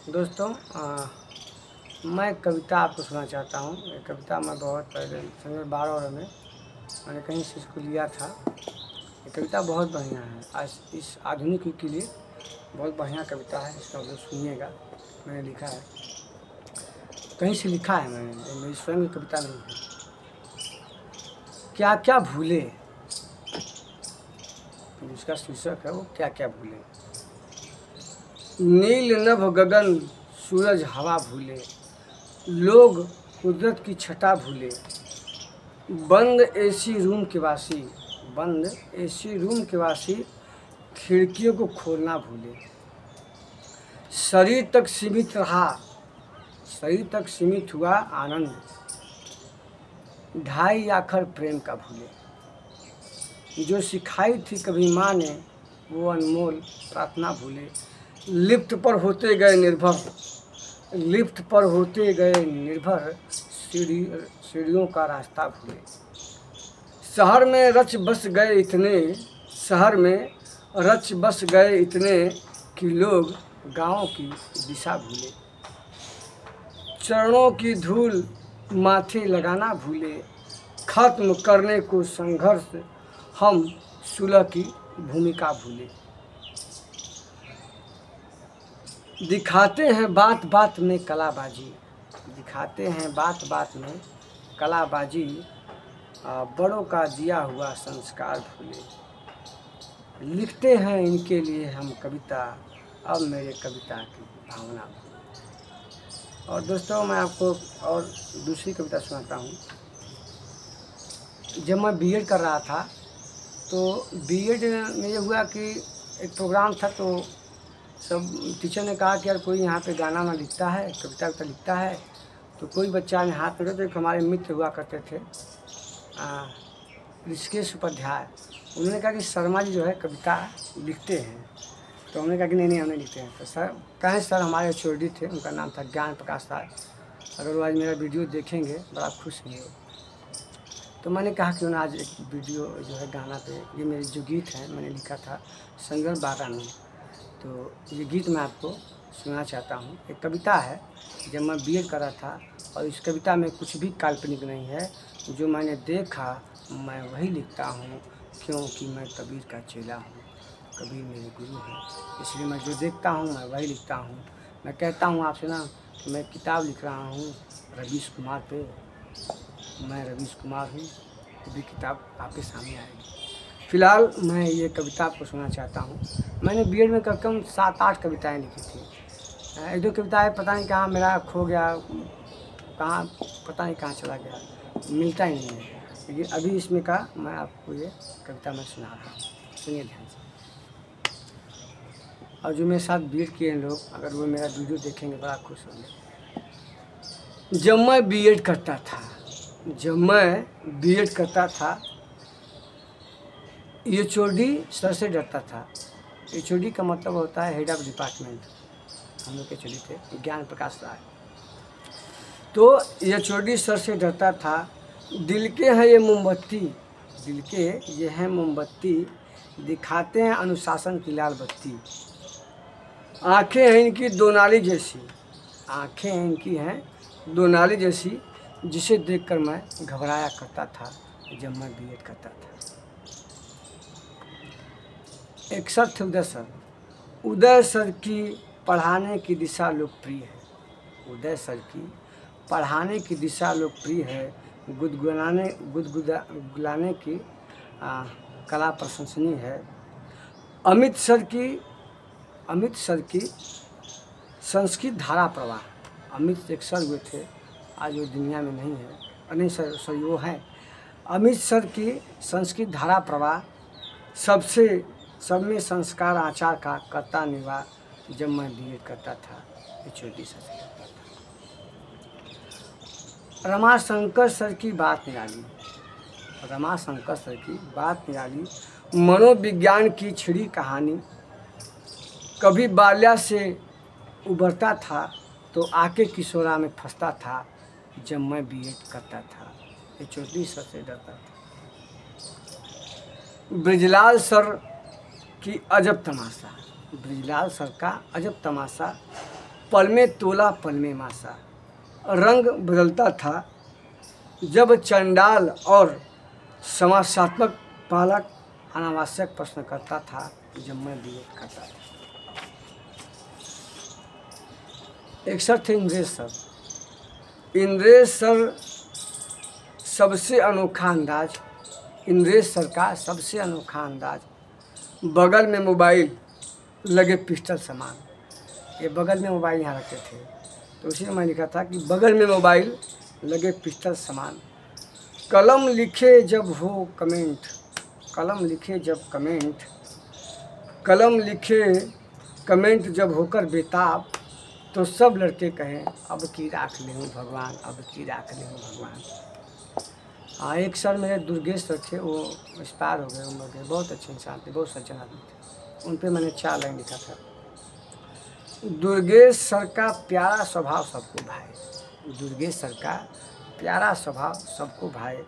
दोस्तों मैं कविता आपको सुनाना चाहता हूँ। ये कविता मैं बहुत पहले सन 12 में मैंने कहीं से इसको लिया था। ये कविता बहुत बढ़िया है, आज इस आधुनिक युग के लिए बहुत बढ़िया कविता है। इसका मतलब सुनिएगा। मैंने लिखा है, कहीं से लिखा है मैंने, मेरी स्वयं की कविता नहीं है। क्या क्या भूले, इसका शीर्षक है वो क्या क्या भूले। नील नभ गगन सूरज हवा भूले, लोग कुदरत की छटा भूले। बंद एसी रूम के वासी, बंद एसी रूम के वासी खिड़कियों को खोलना भूले। शरीर तक सीमित रहा, शरीर तक सीमित हुआ आनंद। ढाई आखर प्रेम का भूले। जो सिखाई थी कभी माँ ने वो अनमोल प्रार्थना भूले। लिफ्ट पर होते गए निर्भर, लिफ्ट पर होते गए निर्भर, सीढ़ियों का रास्ता भूले। शहर में रच बस गए इतने, शहर में रच बस गए इतने कि लोग गाँव की दिशा भूले। चरणों की धूल माथे लगाना भूले। खत्म करने को संघर्ष हम सुलह की भूमिका भूले। दिखाते हैं बात बात में कलाबाजी, दिखाते हैं बात बात में कलाबाजी। बड़ों का दिया हुआ संस्कार भूले। लिखते हैं इनके लिए हम कविता, अब मेरे कविता की भावना भूले। और दोस्तों मैं आपको और दूसरी कविता सुनाता हूँ। जब मैं बीएड कर रहा था तो बीएड में ये हुआ कि एक प्रोग्राम था, तो सब टीचर ने कहा कि यार कोई यहाँ पे गाना ना लिखता है, कविता लिखता है। तो कोई बच्चा ने हाथ में, तो एक हमारे मित्र हुआ करते थे ऋषिकेश उपाध्याय, उन्होंने कहा कि शर्मा जी जो है कविता लिखते हैं। तो हमने कहा कि नहीं हम नहीं लिखते हैं। तो सर कहें, सर हमारे एचओडी थे, उनका नाम था ज्ञान प्रकाश सर। अगर वो आज मेरा वीडियो देखेंगे बड़ा खुश होंगे। तो मैंने कहा कि उन्हें आज एक वीडियो जो है गाना पे, ये मेरे जो गीत हैं मैंने लिखा था संगम 12 में, तो ये गीत मैं आपको सुनना चाहता हूँ। एक कविता है, जब मैं बीएड कर रहा था, और इस कविता में कुछ भी काल्पनिक नहीं है। जो मैंने देखा मैं वही लिखता हूँ, क्योंकि मैं कबीर का चेला हूँ, कबीर मेरे गुरु हैं, इसलिए मैं जो देखता हूँ मैं वही लिखता हूँ। मैं कहता हूँ आपसे ना कि मैं किताब लिख रहा हूँ रवीश कुमार पे, मैं रवीश कुमार हूँ, कभी किताब आपके सामने आएगी। फ़िलहाल मैं ये कविता आपको सुनना चाहता हूँ। मैंने बीएड में कम 7-8 कविताएँ लिखी थी। एक दो कविताएँ पता नहीं कहाँ मेरा खो गया, कहाँ पता नहीं कहाँ चला गया, मिलता ही नहीं है। लेकिन अभी इसमें का मैं आपको ये कविता मैं सुना रहा हूँ, सुनिए ध्यान से। और जो मेरे साथ बीएड किए हैं लोग, अगर वो मेरा वीडियो देखेंगे बड़ा खुश होंगे। जब मैं बीएड करता था, जब मैं बीएड करता था, एचओडी सर से डरता था। एचओडी का मतलब होता है हेड ऑफ डिपार्टमेंट। हम लोग के एचओडी थे ज्ञान प्रकाश राय। तो एचओडी सर से डरता था। दिल के हैं ये मोमबत्ती, दिल के ये हैं मोमबत्ती, दिखाते हैं अनुशासन की लाल बत्ती। आँखें हैं इनकी दो नाली जैसी, आँखें हैं इनकी हैं दो नाली जैसी, जिसे देखकर मैं घबराया करता था जब मैं बीएड करता था। एक सर थे उदय सर, उदय सर की पढ़ाने की दिशा लोकप्रिय है, उदय सर की पढ़ाने की दिशा लोकप्रिय है। गुदगुलाने की कला प्रशंसनीय है। अमित सर की संस्कृत धारा प्रवाह, अमित एक सर हुए थे, आज वो दुनिया में नहीं है, नहीं सर वो हैं। अमित सर की संस्कृत धारा प्रवाह, सब में संस्कार आचार का करता निवार। जब मैं बीएड करता था एचओडी सर से करता था। रमाशंकर सर की बात निराली, रमाशंकर सर की बात निराली। मनोविज्ञान की छिड़ी कहानी, कभी बाल्या से उभरता था तो आके किशोरा में फंसता था। जब मैं बीएड करता था एचओडी सर से डरता था। ब्रिजलाल सर की अजब तमाशा, ब्रिजलाल सर का अजब तमाशा। पल में तोला पल में मासा। रंग बदलता था जब चंडाल और समासात्मक पालक अनावश्यक प्रश्न करता था जब मैं बीएड करता था। एक सर थे इंद्रेश सर। इंद्रेश सर सबसे अनोखा अंदाज, इंद्रेश सर का सबसे अनोखा अंदाज, बगल में मोबाइल लगे पिस्टल सामान। ये बगल में मोबाइल यहाँ रखते थे, तो उसी में मैं लिखा था कि बगल में मोबाइल लगे पिस्टल सामान। कलम लिखे जब हो कमेंट, कलम लिखे जब कमेंट, कलम लिखे कमेंट जब होकर बेताब, तो सब लड़के कहें अब की राख ले हूँ भगवान, अब की राख ले हूँ भगवान। हाँ, एक सर मेरे दुर्गेश सर थे, वो एक्सपायर हो गए, उम्र के, बहुत अच्छे इंसान थे, बहुत सज्जन आदमी थे। उन पे मैंने 4 लाइन लिखा था। दुर्गेश सर का प्यारा स्वभाव सबको भाए, दुर्गेश सर का प्यारा स्वभाव सबको भाए।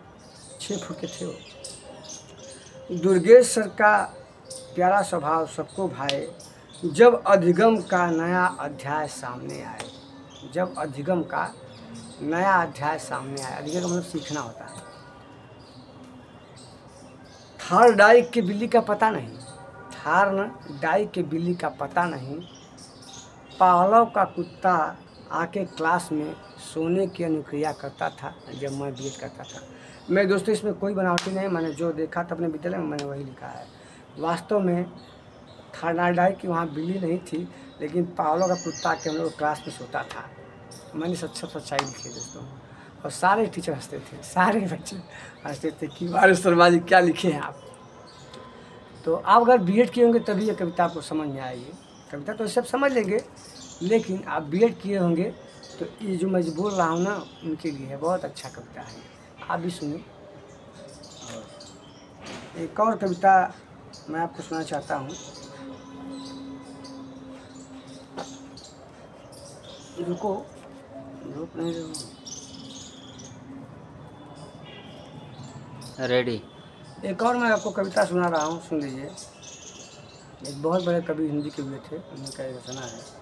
6 फुट के थे वो। दुर्गेश सर का प्यारा स्वभाव सबको भाए, जब अधिगम का नया अध्याय सामने आए, जब अधिगम का नया अध्याय सामने आए। अधिगम मतलब सीखना होता है। थार डाई के बिल्ली का पता नहीं, थार डाई के बिल्ली का पता नहीं, पावलव का कुत्ता आके क्लास में सोने की अनुक्रिया करता था जब मैं बीएड करता था। मैं दोस्तों इसमें कोई बनावटी नहीं, मैंने जो देखा था अपने विद्यालय में मैंने वही लिखा है। वास्तव में थारनाडाई की वहाँ बिल्ली नहीं थी, लेकिन पावलों का कुत्ता के हम लोग क्लास में सोता था। मैंने सच्चाई लिखी दोस्तों, और सारे टीचर हंसते थे, सारे बच्चे हंसते थे कि अरे शर्मा जी क्या लिखे हैं आप। तो आप अगर बीएड किए होंगे तभी ये कविता आपको समझ में आएगी। कविता तो सब समझ लेंगे, लेकिन आप बीएड किए होंगे तो ये जो मैं बोल रहा हूँ ना उनके लिए है। बहुत अच्छा कविता है, आप भी सुनिए। एक और कविता मैं आपको सुनाना चाहता हूँ। रुको, रुक नहीं रहो, रेडी। एक और मैं आपको कविता सुना रहा हूँ, सुन लीजिए। एक बहुत बड़े कवि हिंदी के हुए थे, उनका ये रचना है।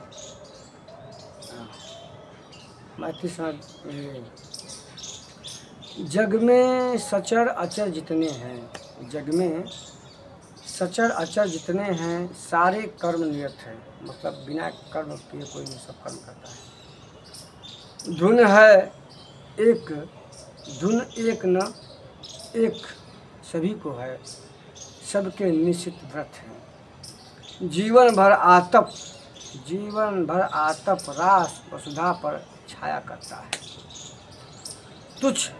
जग में सचर अचर जितने हैं, जग में सचर अचर जितने हैं, सारे कर्म नियत हैं। मतलब बिना कर्म किए कोई नहीं, सब कर्म करता है। धुन है एक, धुन एक न एक सभी को है, सबके निश्चित व्रत हैं। जीवन भर आतप, जीवन भर आतप रास वसुधा पर छाया करता है। तुच्छ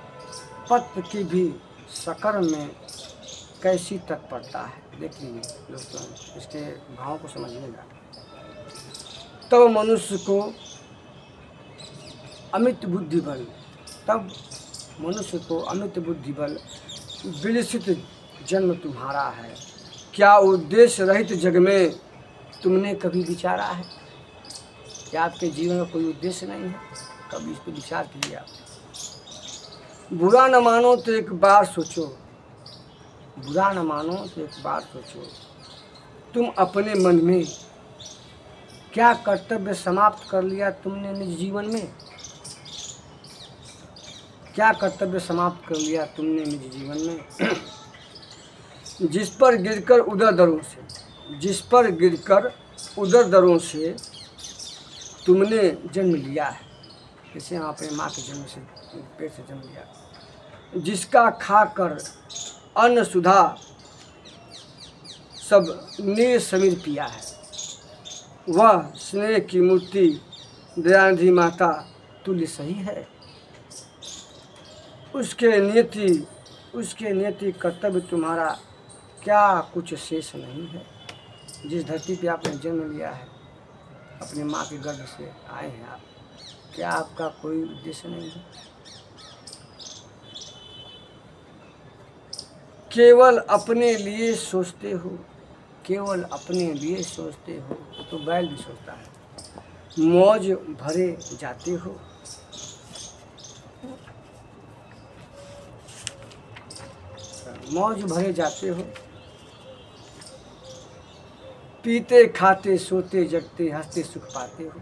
पत्र की भी सकर्म में कैसी तत्परता है। देखिए दोस्तों, इसके भाव को समझिएगा। तब मनुष्य को अमित बुद्धि बल, तब मनुष्य को अमित बुद्धि बल, विलसित जन्म तुम्हारा है। क्या उद्देश्य रहित जग में तुमने कभी विचारा है? क्या आपके जीवन में कोई उद्देश्य नहीं है? कभी इस पर विचार कीजिए आप। बुरा न मानो तो एक बार सोचो, बुरा न मानो तो एक बार सोचो, तुम अपने मन में क्या कर्तव्य समाप्त कर लिया तुमने निज जीवन में? क्या कर्तव्य समाप्त कर लिया तुमने निज जीवन में? जिस पर गिरकर उदर दरों से, जिस पर गिरकर उदर दरों से तुमने जन्म लिया है, जैसे हम अपने माँ के जन्म से, पेट से जन्म लिया, जिसका खाकर अन्न सुधा सब निसमीर पिया है, वह स्नेह की मूर्ति दयानिधि माता तुल्य सही है। उसके नियति कर्तव्य तुम्हारा क्या कुछ शेष नहीं है। जिस धरती पे आपने जन्म लिया है, अपने माँ के गर्भ से आए हैं आप, क्या आपका कोई उद्देश्य नहीं है? केवल अपने लिए सोचते हो, केवल अपने लिए सोचते हो, तो बैल भी सोचता है। मौज भरे जाते हो, मौज भरे जाते हो, पीते खाते सोते जगते हंसते सुख पाते हो।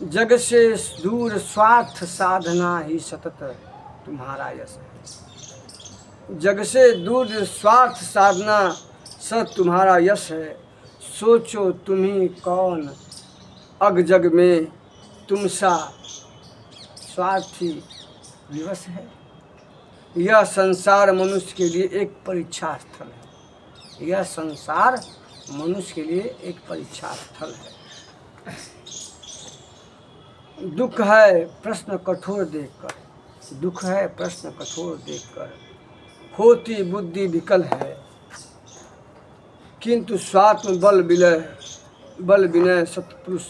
जग से दूर स्वार्थ साधना ही सतत तुम्हारा यश है। जग से दूर स्वार्थ साधना सत तुम्हारा यश है। सोचो तुम्ही कौन अग जग में तुमसा स्वार्थी विवश है। यह संसार मनुष्य के लिए एक परीक्षा स्थल है। यह संसार मनुष्य के लिए एक परीक्षा स्थल है। दुख है प्रश्न कठोर देखकर, दुख है प्रश्न कठोर देखकर, होती बुद्धि विकल है, किंतु स्वात्म बल विनय सत्पुरुष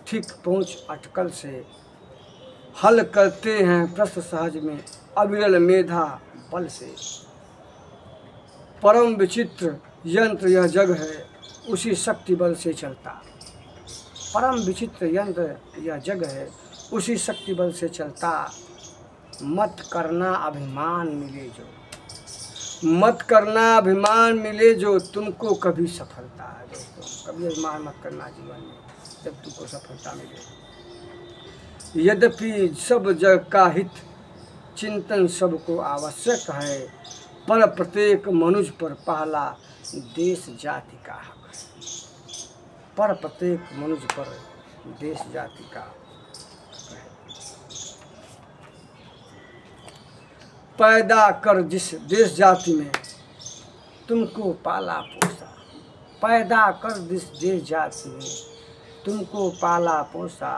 ठीक पहुँच अटकल से हल करते हैं प्रश्न सहज में अविरल मेधा बल से। परम विचित्र यंत्र यह जग है, उसी शक्ति बल से चलता। परम विचित्र यंत्र यह जग है, उसी शक्ति बल से चलता। मत करना अभिमान मिले जो, मत करना अभिमान मिले जो, तुमको कभी सफलता है। दोस्तों, कभी अभिमान मत करना जीवन में, जब तुमको सफलता मिले। यद्यपि सब जग का हित चिंतन सबको आवश्यक है, पर प्रत्येक मनुष्य पर पहला देश जाति का हक है। पर प्रत्येक मनुष्य पर देश जाति का है। पैदा कर जिस देश जाति में तुमको पाला पोसा, पैदा कर जिस देश जाति में तुमको पाला पोसा,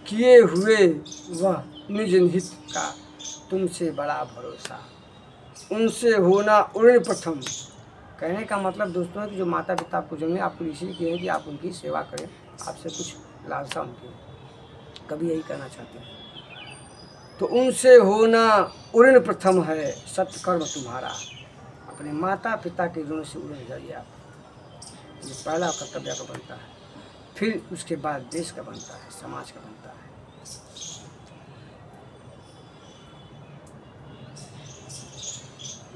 किए हुए वह निज हित का तुमसे बड़ा भरोसा। उनसे होना उड़न प्रथम। कहने का मतलब दोस्तों कि जो माता पिता आपको जन्मे आपको इसलिए किए हैं कि आप उनकी सेवा करें, आपसे कुछ लालसा उनकी है, कभी यही करना चाहते हैं। तो उनसे होना उड़न प्रथम है सत्कर्म तुम्हारा। अपने माता पिता के ऋण से उड़ जाइए आप, ये पहला कर्तव्य का बनता है। फिर उसके बाद देश का बनता है, समाज का बनता है।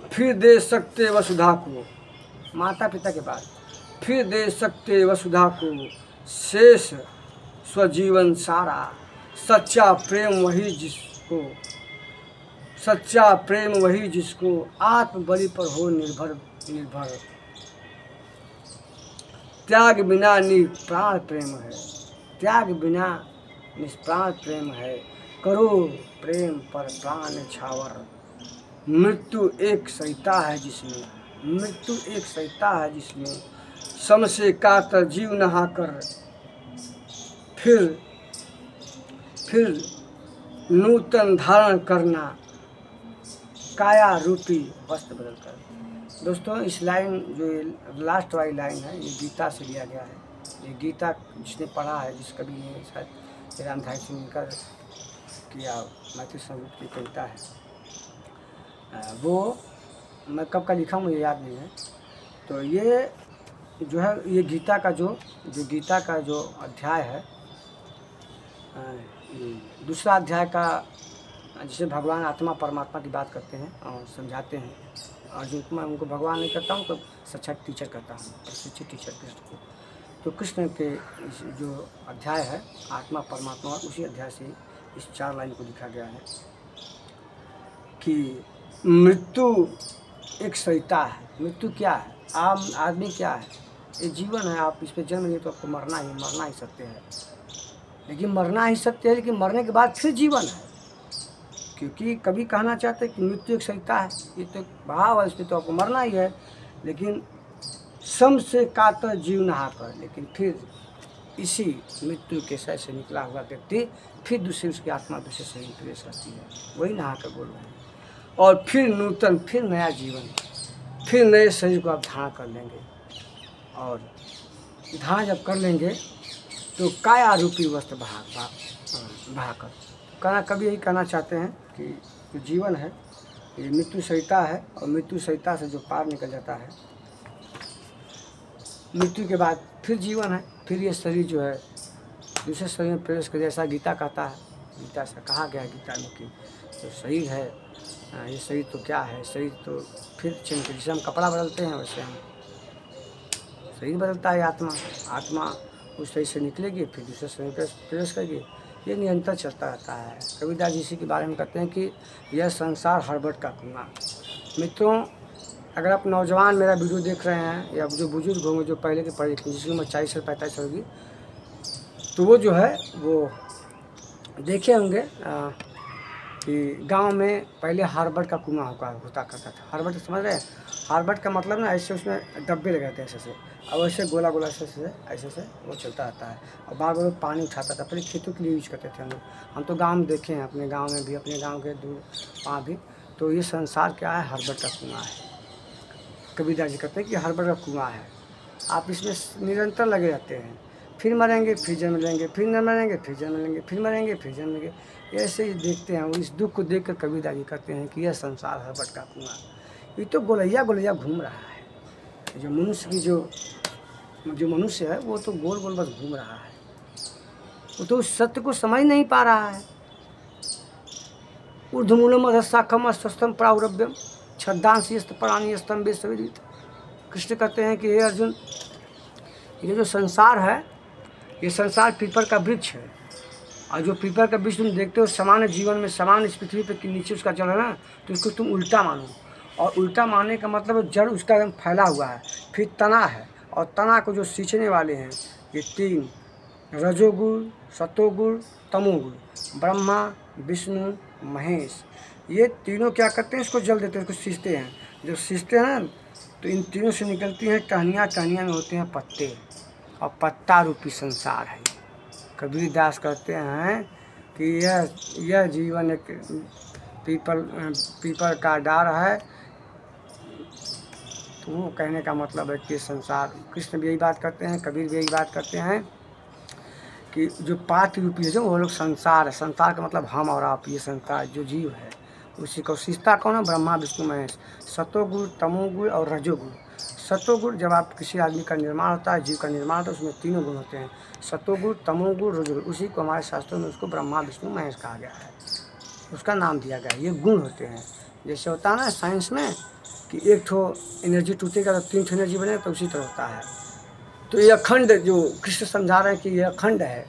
फिर दे सकते वसुधा को, माता पिता के बाद फिर दे सकते वसुधा को शेष स्वजीवन सारा। सच्चा प्रेम वही जिसको, सच्चा प्रेम वही जिसको आत्मबलि पर हो निर्भर निर्भर। त्याग बिना निष्प्राण प्रेम है, त्याग बिना निष्प्राण प्रेम है। करो प्रेम पर प्राण छावर। मृत्यु एक सहिता है जिसमें, मृत्यु एक सहिता है जिसमें सम से कातर जीव नहाकर फिर नूतन धारण करना काया रूपी वस्त्र बदल कर। दोस्तों, इस लाइन जो लास्ट वाली लाइन है ये गीता से लिया गया है। ये गीता जिसने पढ़ा है, जिस कवि ने शायद रामधारी सिंह का किया मैथिली संगीत की कविता है, वो मैं कब का लिखा मुझे याद नहीं है। तो ये जो है ये गीता का जो गीता का जो अध्याय है, दूसरा अध्याय का, जिसे भगवान आत्मा परमात्मा की बात करते हैं और समझाते हैं। और जो मैं उनको भगवान नहीं करता हूँ तो सचेत टीचर करता हूँ, प्रशिक्षित टीचर कृष्ण को। तो कृष्ण के जो अध्याय है आत्मा परमात्मा, उसी अध्याय से इस 4 लाइन को लिखा गया है कि मृत्यु एक सहिता है। मृत्यु क्या है? आम आदमी क्या है? ये जीवन है, आप इस पर जन्म लिए तो आपको मरना ही सत्य है। लेकिन मरना ही सत्य है, लेकिन मरने के बाद फिर जीवन है। क्योंकि कभी कहना चाहते हैं कि मृत्यु एक सहिता है, ये तो भाव है, इस पर तो आपको मरना ही है। लेकिन सम से कातर जीव नहाकर, लेकिन फिर इसी मृत्यु के शय से निकला हुआ व्यक्ति फिर दूसरे उसकी आत्मा दूसरे शरीर प्रवेश करती है, वही नहाकर बोल रहे हैं। और फिर नूतन, फिर नया जीवन, फिर नए शरीर को आप धारण कर लेंगे। और धारण जब कर लेंगे तो काया रूपी वस्त्र बहाकर कहना, कभी यही कहना चाहते हैं कि जो जीवन है ये मृत्यु सहिता है, और मृत्यु सहिता से जो पार निकल जाता है, मृत्यु के बाद फिर जीवन है। फिर ये शरीर जो है दूसरे शरीर में प्रवेश कर, जैसा गीता कहता है, गीता से कहा गया है गीता में कि जो शरीर है, ये शरीर तो क्या है, शरीर तो फिर चेंज, जैसे हम कपड़ा बदलते हैं वैसे हम शरीर बदलता है। आत्मा उस सही से निकलेगी, फिर दूसरे समय पर प्रवेश करेगी। ये निरंतर चलता रहता है। कबीरदास जी इसी के बारे में कहते हैं कि यह संसार हड़बड़ का कुआं। मित्रों, अगर आप नौजवान मेरा वीडियो देख रहे हैं या जो बुजुर्ग होंगे, जो पहले के पढ़े लिखे, जिसकी उम्र 40 से 45 होगी, तो वो जो है वो देखे होंगे कि गांव में पहले हार्बर्ड का कुआं होता करता था। हार्बर्ड समझ रहे हैं? हार्बर्ड का मतलब ना ऐसे उसमें डब्बे लगे रहते हैं ऐसे से, और वैसे गोला गोला ऐसे से वो चलता रहता है, और बार बार पानी उठाता था। पहले खेतों के लिए यूज करते थे हम लोग। हम तो गाँव में देखे हैं, अपने गाँव में भी, अपने गाँव के दूर वहाँ भी। तो ये संसार क्या है? हार्बर्ड का कुआं है। कबीरदास जी कहते हैं कि हार्बर्ड का कुआं है। आप इसमें निरंतर लगे रहते हैं, फिर मरेंगे फिर जन्म लेंगे, फिर न मरेंगे फिर जन्म लेंगे, फिर मरेंगे फिर जन्म लेंगे, ऐसे ही देखते हैं। इस दुख को देखकर कबीरदास जी कहते हैं कि यह संसार हड़बड़ का कुआं, ये तो गोलैया गोलैया घूम रहा है। जो मनुष्य की जो मनुष्य है वो तो गोल गोल बस घूम रहा है, वो तो उस सत्य को समझ नहीं पा रहा है। ऊर्ध्वमूलम अधस्साखम अस्वस्थम प्रावरभ्यम छद्दांसी प्राणी स्तंभे सविदित। कृष्ण कहते हैं कि हे अर्जुन, ये जो संसार है, ये संसार पीपल का वृक्ष है, और जो पीपल का वृक्ष तुम देखते हो सामान्य जीवन में, सामान्य इस पृथ्वी पर नीचे उसका जल है ना, तो इसको तुम उल्टा मानो। और उल्टा मानने का मतलब जड़ उसका एकदम फैला हुआ है, फिर तना है, और तना को जो सींचने वाले हैं ये तीन, रजोगुण, सतोगुण, तमोगुण, ब्रह्मा विष्णु महेश, ये तीनों क्या करते हैं? इसको जल देते हैं, इसको सींचते हैं। जब सींचते हैं तो इन तीनों से निकलती हैं टहनियाँ, टहनियाँ में होते हैं पत्ते, और पत्ता रूपी संसार है। कबीरदास कहते हैं कि यह जीवन एक पीपल का डार है। तो वो कहने का मतलब है कि संसार, कृष्ण भी यही बात करते हैं, कबीर भी यही बात करते हैं कि जो पाठ रूपी है, जो वो लोग संसार है। संसार का मतलब हम और आप, ये संसार जो जीव है उसी को सीखता कौन है? ब्रह्मा विष्णु महेश। सतोगुण, तमोगुण और रजोगुण। सतोगुण जब आप किसी आदमी का निर्माण होता है, जीव का निर्माण होता है, उसमें तीनों गुण होते हैं, सतोगुण, तमोगुण, रजोगुण। उसी को हमारे शास्त्रों में उसको ब्रह्मा विष्णु महेश कहा गया है, उसका नाम दिया गया है। ये गुण होते हैं। जैसे होता है ना साइंस में कि एक ठो एनर्जी टूटेगा तो तीन ठो एनर्जी बनेगा, तो उसी तरह होता है। तो ये अखंड, जो कृष्ण समझा रहे हैं कि ये अखंड है,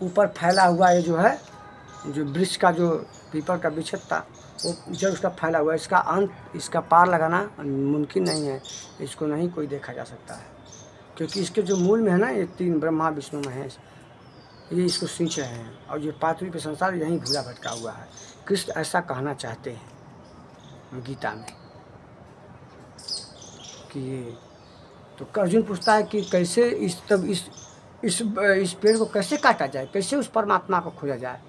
ऊपर फैला हुआ ये जो है, जो वृक्ष का, जो पीपल का वृक्ष था, वो जब उसका फैला हुआ है, इसका अंत, इसका पार लगाना मुमकिन नहीं है, इसको नहीं कोई देखा जा सकता है, क्योंकि इसके जो मूल में है ना, ये तीन, ब्रह्मा विष्णु महेश, ये इसको सींच रहे हैं, और ये पार्थिव के संसार यहीं भूला भटका हुआ है। कृष्ण ऐसा कहना चाहते हैं गीता में कि ये। तो अर्जुन पूछता है कि कैसे इस पेड़ को कैसे काटा जाए, कैसे उस परमात्मा को खोजा जाए।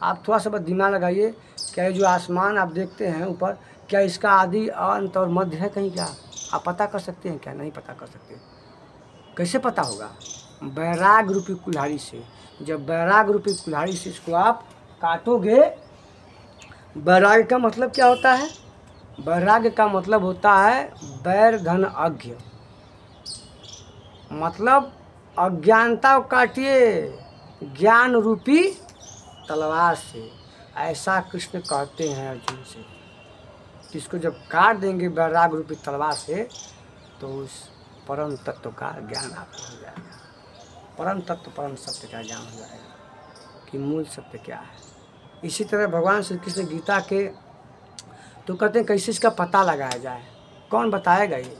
आप थोड़ा सा बस दिमाग लगाइए, क्या ये जो आसमान आप देखते हैं ऊपर, क्या इसका आदि अंत और मध्य है कहीं? क्या आप पता कर सकते हैं? क्या नहीं पता कर सकते? कैसे पता होगा? वैराग रूपी कुल्हाड़ी से। जब वैराग रूपी कुल्हाड़ी से इसको आप काटोगे, वैराग का मतलब क्या होता है? वैराग्य का मतलब होता है वैर घन अज्ञ, मतलब अज्ञानता को काटिए ज्ञान रूपी तलवार से। ऐसा कृष्ण कहते हैं अर्जुन से, जिसको जब काट देंगे वैराग रूपी तलवार से, तो उस परम तत्व का ज्ञान आपको हो जाएगा। परम तत्व, परम सत्य का ज्ञान हो जाएगा कि मूल सत्य क्या है। इसी तरह भगवान श्री कृष्ण गीता के तो कहते हैं कैसे इसका पता लगाया जाए, कौन बताएगा ये?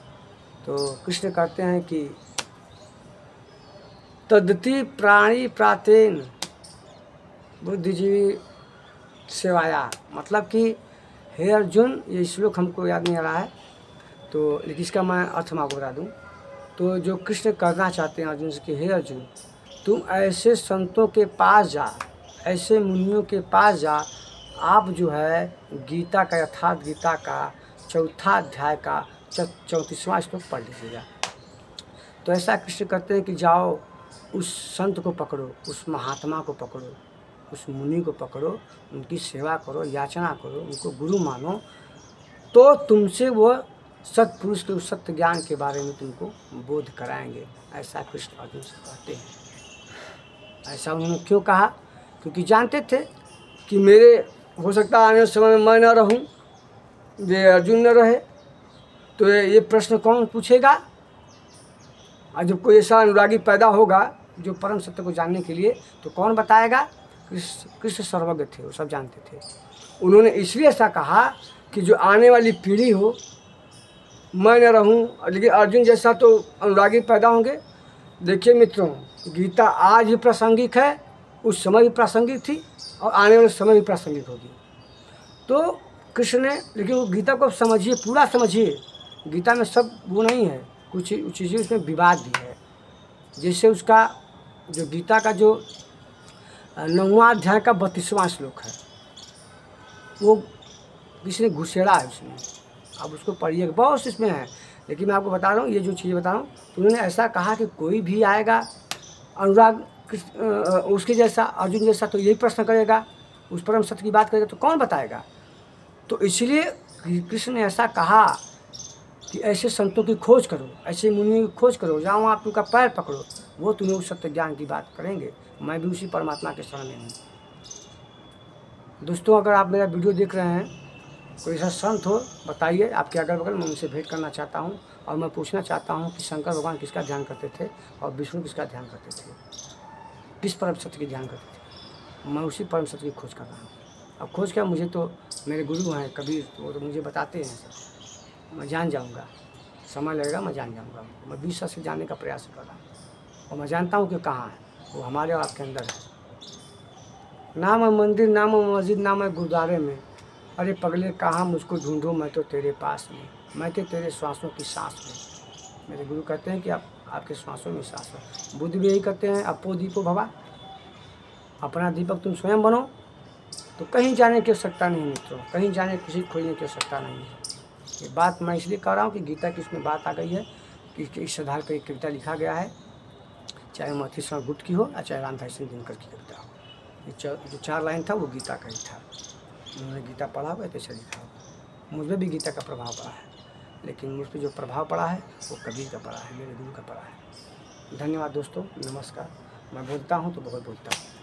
तो कृष्ण कहते हैं कि तद्दति प्राणी प्रातेन बुद्धिजीवी सेवाया, मतलब कि हे अर्जुन, ये श्लोक हमको याद नहीं आ रहा है, तो लेकिन इसका मैं अर्थ में आपको बता दूँ। तो जो कृष्ण करना चाहते हैं अर्जुन से कि हे अर्जुन, तुम ऐसे संतों के पास जा, ऐसे मुनियों के पास जा, आप जो है गीता का, यथार्थ गीता का चौथा अध्याय का 34वां श्लोक पढ़ लीजिएगा। तो ऐसा कृष्ण कहते हैं कि जाओ, उस संत को पकड़ो, उस महात्मा को पकड़ो, उस मुनि को पकड़ो, उनकी सेवा करो, याचना करो, उनको गुरु मानो, तो तुमसे वो सत्पुरुष के उस सत्य ज्ञान के बारे में तुमको बोध कराएंगे। ऐसा कृष्ण अर्जुन से कहते हैं। ऐसा उन्होंने क्यों कहा? क्योंकि जानते थे कि मेरे हो सकता है आने वाले समय में मैं न रहूं, ये अर्जुन न रहे, तो ये प्रश्न कौन पूछेगा? और जब कोई ऐसा अनुरागी पैदा होगा जो परम सत्य को जानने के लिए, तो कौन बताएगा? कृष्ण सर्वज्ञ थे, वो सब जानते थे। उन्होंने इसलिए ऐसा कहा कि जो आने वाली पीढ़ी हो, मैं न रहूं, लेकिन अर्जुन जैसा तो अनुरागी पैदा होंगे। देखिए मित्रों, गीता आज भी प्रासंगिक है, उस समय भी प्रासंगिक थी और आने वाले समय भी प्रासंगिक होगी। तो कृष्ण ने, लेकिन वो गीता को समझिए, पूरा समझिए। गीता में सब वो नहीं है, कुछ चीज़ें उसमें विवाद भी है। जैसे उसका जो गीता का जो 9वां अध्याय का 32वां श्लोक है, वो किसी ने घुसेड़ा है उसमें। आप उसको पढ़िए, बहुत इसमें है। लेकिन मैं आपको बता रहा हूँ, ये जो चीज़ें बता रहा हूँ, तो उन्होंने ऐसा कहा कि कोई भी आएगा अनुराग उसके जैसा, अर्जुन जैसा, तो यही प्रश्न करेगा, उस परम सत्य की बात करेगा, तो कौन बताएगा? तो इसलिए कृष्ण ने ऐसा कहा कि ऐसे संतों की खोज करो, ऐसे मुनियों की खोज करो, जाओ आप उनका पैर पकड़ो, वो तुम्हें उस सत्य ज्ञान की बात करेंगे। मैं भी उसी परमात्मा के शरण में हूँ। दोस्तों, अगर आप मेरा वीडियो देख रहे हैं, कोई ऐसा संत हो बताइए आपके अगल बगल, मैं उनसे भेंट करना चाहता हूँ। और मैं पूछना चाहता हूँ कि शंकर भगवान किसका ध्यान करते थे और विष्णु किसका ध्यान करते थे, किस परम सत्य की ध्यान करते थे? मैं उसी परम सत्य की खोज कर रहा हूँ। अब खोज क्या, मुझे तो मेरे गुरु हैं कबीर, वो तो मुझे बताते हैं सब। मैं जान जाऊँगा, समय लगेगा, मैं जान जाऊँगा। मैं 20 साल से जानने का प्रयास कर रहा हूँ और मैं जानता हूँ कि कहाँ है वो, हमारे और आपके अंदर है। नाम है मंदिर, नाम है मस्जिद, नाम है गुरुद्वारे में। अरे पगले कहाँ मुझको ढूंढो, मैं तो तेरे पास में, मैं तो तेरे श्वासों की सांस में। मेरे गुरु कहते हैं कि आपके श्वासों में सांस हो। बुद्ध भी यही कहते हैं, अपो दीपो भवा, अपना दीपक तुम स्वयं बनो। तो कहीं जाने की आवश्यकता नहीं मित्रों, कहीं जाने किसी खोजने की आवश्यकता नहीं है। ये बात मैं इसलिए कह रहा हूँ कि गीता की इसमें बात आ गई है कि इस आधार पर एक कविता लिखा गया है, चाहे मथी शरण गुप्त की हो या चाहे रामधारी सिंह दिनकर की कविता हो। ये जो 4 लाइन था वो गीता का ही था। उन्होंने गीता पढ़ा हुआ है तो लिखा हुआ। मुझ पर भी गीता का प्रभाव पड़ा है, लेकिन मुझ पर जो प्रभाव पड़ा है वो कबीर का पड़ा है, मेरे गुरु का पड़ा है। धन्यवाद दोस्तों, नमस्कार। मैं बोलता हूँ तो बहुत बोलता हूँ।